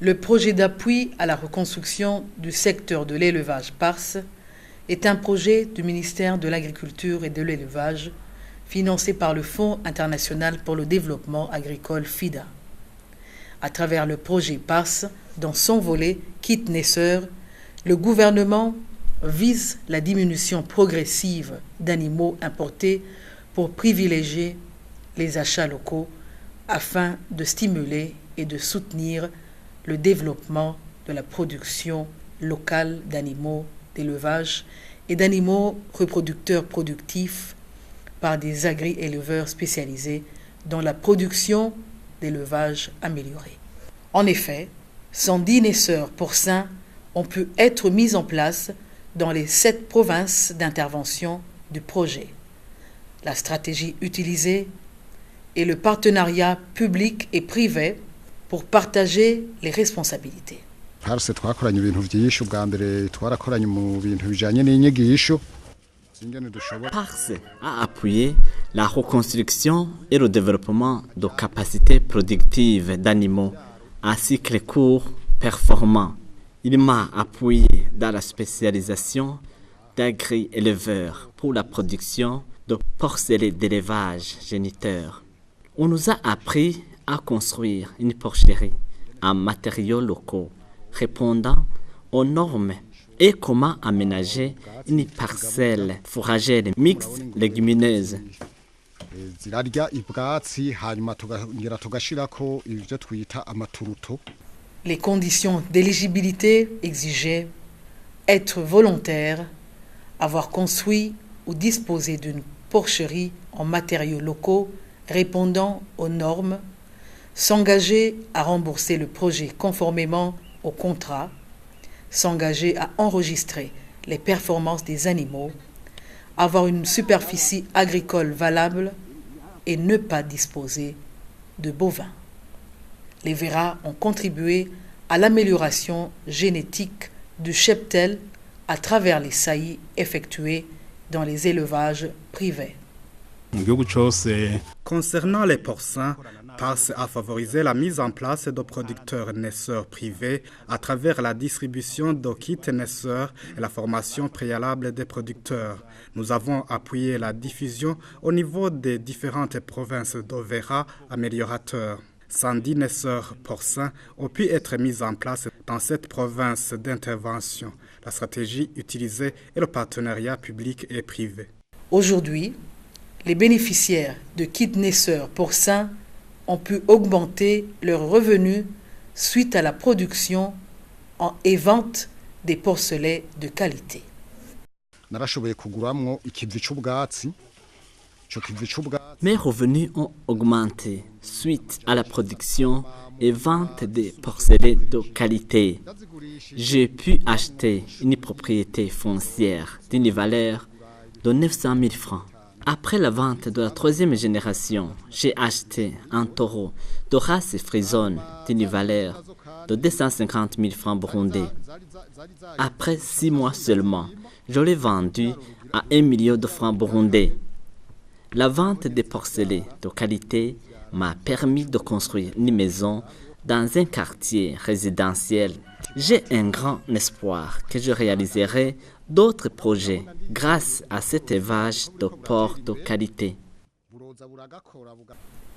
Le projet d'appui à la reconstruction du secteur de l'élevage PARS est un projet du ministère de l'Agriculture et de l'Élevage financé par le Fonds international pour le développement agricole FIDA. À travers le projet PARS, dans son volet Kit Naisseur, le gouvernement vise la diminution progressive d'animaux importés pour privilégier les achats locaux afin de stimuler et de soutenir le développement de la production locale d'animaux d'élevage et d'animaux reproducteurs productifs par des agri-éleveurs spécialisés dans la production d'élevage amélioré. En effet, 110 naisseurs porcins ont pu être mis en place dans les 7 provinces d'intervention du projet. La stratégie utilisée est le partenariat public et privé pour partager les responsabilités. PARS twakoranye ibintu byinshi ubwa mbere twarakoranye mu bintu bijanye n'inyigisho. PARS a appuyé la reconstruction et le développement de capacités productives d'animaux à cycle court performant. Il m'a appuyé dans la spécialisation d'agri-éleveurs pour la production de porcelets d'élevage géniteur. On nous a appris à construire une porcherie en matériaux locaux répondant aux normes et comment aménager une parcelle fourragère mixte légumineuse. Les conditions d'éligibilité exigeaient être volontaire, avoir construit ou disposé d'une porcherie en matériaux locaux répondant aux normes, s'engager à rembourser le projet conformément au contrat, s'engager à enregistrer les performances des animaux, avoir une superficie agricole valable et ne pas disposer de bovins. Les verras ont contribué à l'amélioration génétique du cheptel à travers les saillies effectuées dans les élevages privés. Concernant les porcins, PARS a favorisé la mise en place de producteurs naisseurs privés à travers la distribution de kits naisseurs et la formation préalable des producteurs. Nous avons appuyé la diffusion au niveau des différentes provinces de verras améliorateurs. 110 naisseurs porcins ont pu être mis en place dans cette province d'intervention. La stratégie utilisée est le partenariat public et privé. Aujourd'hui, les bénéficiaires de kits naisseurs porcins ont pu augmenter leurs revenus suite à la production et vente des porcelets de qualité. Mes revenus ont augmenté suite à la production et vente des porcelets de qualité. J'ai pu acheter une propriété foncière d'une valeur de 900 000 francs. Après la vente de la 3e génération, j'ai acheté un taureau de race frisonne d'une valeur de 250 000 francs burundais. Après 6 mois seulement, je l'ai vendu à 1 million de francs burundais. La vente des porcelets de qualité m'a permis de construire une maison dans un quartier résidentiel. J'ai un grand espoir que je réaliserai d'autres projets grâce à cet élevage de porcs de qualité.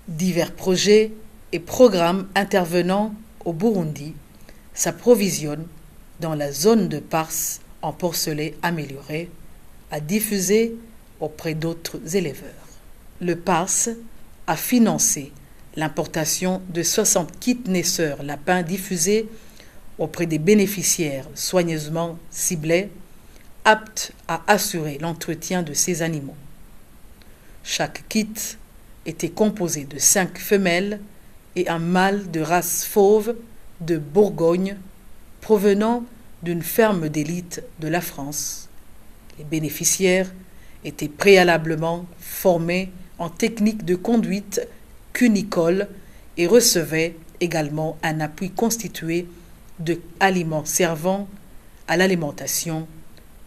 Divers projets et programmes intervenant au Burundi s'approvisionnent dans la zone de PARS en porcelets améliorés à diffuser auprès d'autres éleveurs. Le PARS a financé l'importation de 60 kits naisseurs lapins diffusés auprès des bénéficiaires soigneusement ciblés, aptes à assurer l'entretien de ces animaux. Chaque kit était composé de 5 femelles et un mâle de race fauve de Bourgogne provenant d'une ferme d'élite de la France. Les bénéficiaires étaient préalablement formés en technique de conduite cunicole et recevaient également un appui constitué d'aliments servant à l'alimentation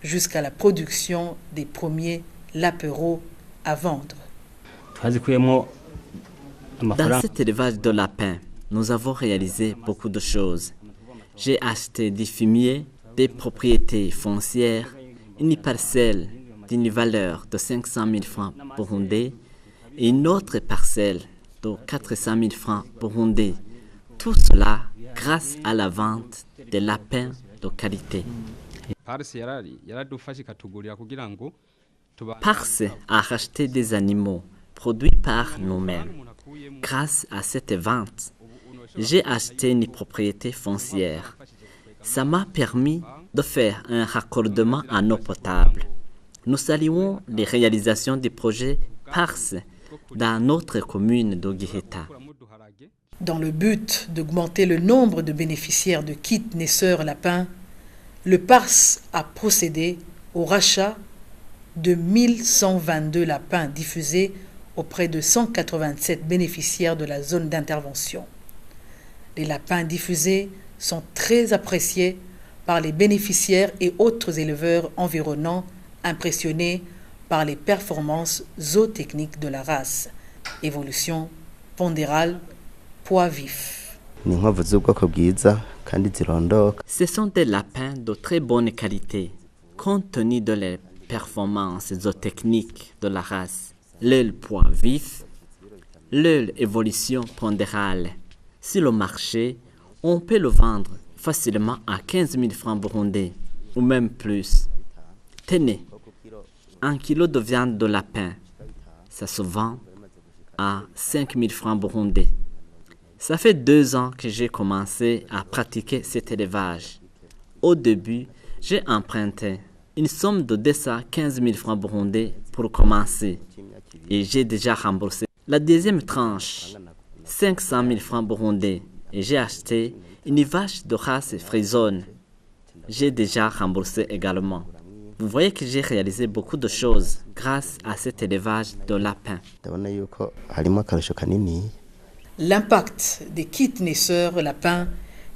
jusqu'à la production des premiers lapereaux à vendre. Dans cet élevage de lapins, nous avons réalisé beaucoup de choses. J'ai acheté des fumiers, des propriétés foncières, une parcelle d'une valeur de 500 000 francs burundais et une autre parcelle de 400 000 francs burundais. Tout cela grâce à la vente de lapins de qualité. Parse a racheté des animaux produits par nous-mêmes. Grâce à cette vente, j'ai acheté une propriété foncière. Ça m'a permis de faire un raccordement en eau potable. Nous saluons les réalisations des projets Parse dans notre commune d'Ogiheta. Dans le but d'augmenter le nombre de bénéficiaires de kits naisseurs lapins, le PARS a procédé au rachat de 1122 lapins diffusés auprès de 187 bénéficiaires de la zone d'intervention. Les lapins diffusés sont très appréciés par les bénéficiaires et autres éleveurs environnants impressionnés par les performances zootechniques de la race. Évolution pondérale, poids vif. Ce sont des lapins de très bonne qualité, compte tenu de les performances zootechniques de la race, leur poids vif, leur évolution pondérale. Sur le marché, on peut le vendre facilement à 15 000 francs burundais, ou même plus. Tenez, 1 kilo de viande de lapin, ça se vend à 5 000 francs burundais. Ça fait 2 ans que j'ai commencé à pratiquer cet élevage. Au début, j'ai emprunté une somme de 215 000 francs burundais pour commencer et j'ai déjà remboursé. La deuxième tranche, 500 000 francs burundais et j'ai acheté une vache de race frisonne. J'ai déjà remboursé également. Vous voyez que j'ai réalisé beaucoup de choses grâce à cet élevage de lapins. L'impact des kits naisseurs lapins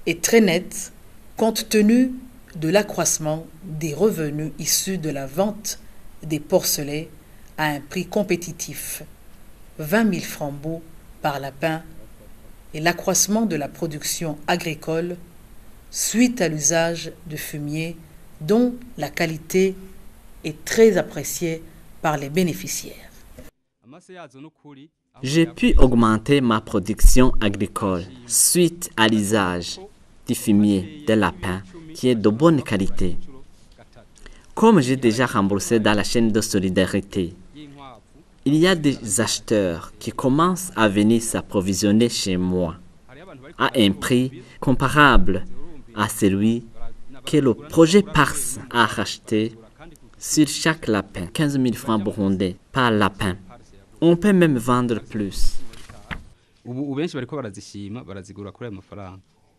est très net compte tenu de l'accroissement des revenus issus de la vente des porcelets à un prix compétitif, 20 000 francs beaux par lapin, et l'accroissement de la production agricole suite à l'usage de fumier dont la qualité est très appréciée par les bénéficiaires. J'ai pu augmenter ma production agricole suite à l'usage du fumier de lapin qui est de bonne qualité. Comme j'ai déjà remboursé dans la chaîne de solidarité, il y a des acheteurs qui commencent à venir s'approvisionner chez moi à un prix comparable à celui que le projet PARS a racheté sur chaque lapin, 15 000 francs burundais par lapin. On peut même vendre plus.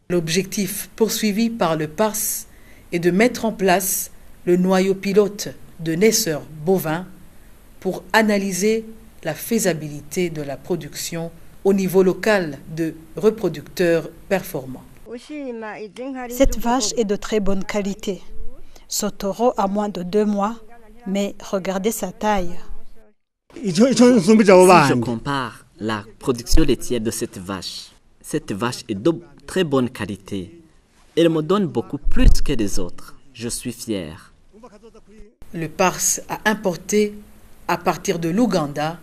L'objectif poursuivi par le PARS est de mettre en place le noyau pilote de naisseurs bovins pour analyser la faisabilité de la production au niveau local de reproducteurs performants. Cette vache est de très bonne qualité. Ce taureau a moins de 2 mois, mais regardez sa taille. Si je compare la production laitière de cette vache est de très bonne qualité. Elle me donne beaucoup plus que les autres. Je suis fier. Le PARS a importé à partir de l'Ouganda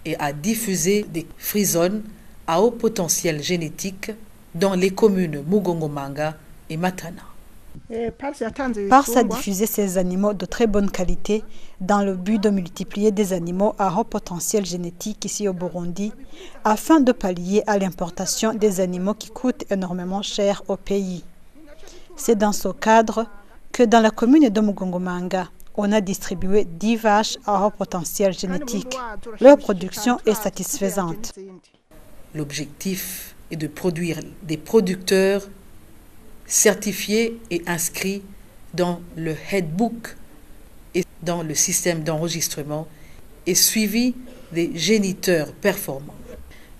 et a diffusé des frisonnes à haut potentiel génétique dans les communes Mugongomanga et Matana. PARS a diffusé ces animaux de très bonne qualité dans le but de multiplier des animaux à haut potentiel génétique ici au Burundi afin de pallier à l'importation des animaux qui coûtent énormément cher au pays. C'est dans ce cadre que dans la commune de Mugongomanga, on a distribué 10 vaches à haut potentiel génétique. Leur production est satisfaisante. L'objectif est de produire des producteurs certifiés et inscrits dans le Headbook et dans le système d'enregistrement et suivis des géniteurs performants.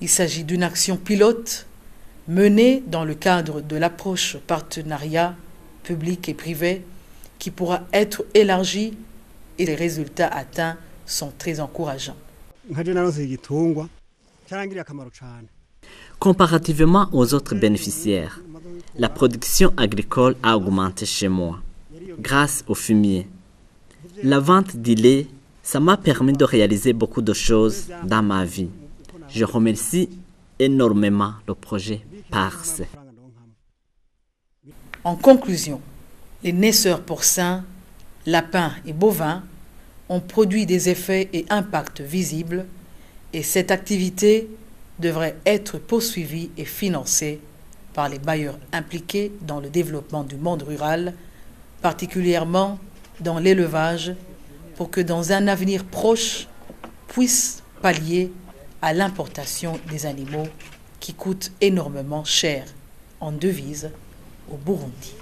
Il s'agit d'une action pilote menée dans le cadre de l'approche partenariat public et privé qui pourra être élargie et les résultats atteints sont très encourageants. Comparativement aux autres bénéficiaires, la production agricole a augmenté chez moi grâce au fumier. La vente du lait, ça m'a permis de réaliser beaucoup de choses dans ma vie. Je remercie énormément le projet PARS. En conclusion, les naisseurs porcins, lapins et bovins ont produit des effets et impacts visibles et cette activité devrait être poursuivie et financée par les bailleurs impliqués dans le développement du monde rural, particulièrement dans l'élevage, pour que dans un avenir proche, puisse pallier à l'importation des animaux qui coûtent énormément cher en devises au Burundi.